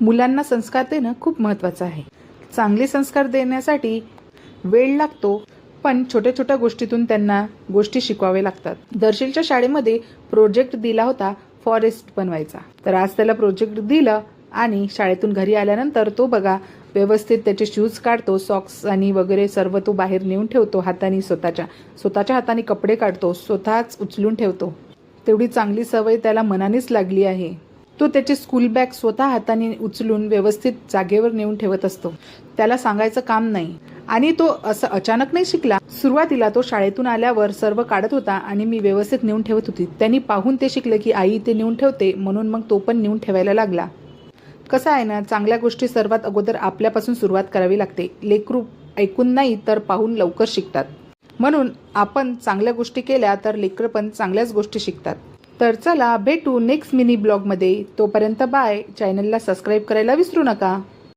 मुलांना संस्कार देणं खूप महत्त्वाचं आहे. चांगले संस्कार देण्यासाठी वेळ लागतो, पण छोट्या छोट्या गोष्टीतून त्यांना गोष्टी शिकवावे लागतात. दर्शीलच्या शाळेमध्ये प्रोजेक्ट दिला होता फॉरेस्ट बनवायचा. तर आज त्याला प्रोजेक्ट दिलं आणि शाळेतून घरी आल्यानंतर तो बघा व्यवस्थित त्याचे शूज काढतो, सॉक्स आणि वगैरे सर्व तो बाहेर नेऊन ठेवतो. हाताने स्वतःच्या हाताने कपडे काढतो, स्वतःच उचलून ठेवतो. तेवढी चांगली सवय त्याला मनानेच लागली आहे. तो त्याची स्कूल बॅग स्वतः हाताने उचलून व्यवस्थित जागेवर नेऊन ठेवत असतो. त्याला सांगायचं काम नाही. आणि तो असं अचानक नाही शिकला. सुरुवातीला तो शाळेतून आल्यावर सर्व काढत होता आणि मी व्यवस्थित नेऊन ठेवत होती. त्यांनी पाहून ते शिकलं की आई ते नेऊन ठेवते, म्हणून मग तो पण नेऊन ठेवायला लागला. कसं आहे ना, चांगल्या गोष्टी सर्वात अगोदर आपल्यापासून सुरुवात करावी लागते. लेकरू ऐकून नाही तर पाहून लवकर शिकतात. म्हणून आपण चांगल्या गोष्टी केल्या तर लेकरं पण चांगल्याच गोष्टी शिकतात. तर चला भेटू नेक्स्ट मिनी ब्लॉगमध्ये. तोपर्यंत बाय. चॅनलला सबस्क्राईब करायला विसरू नका.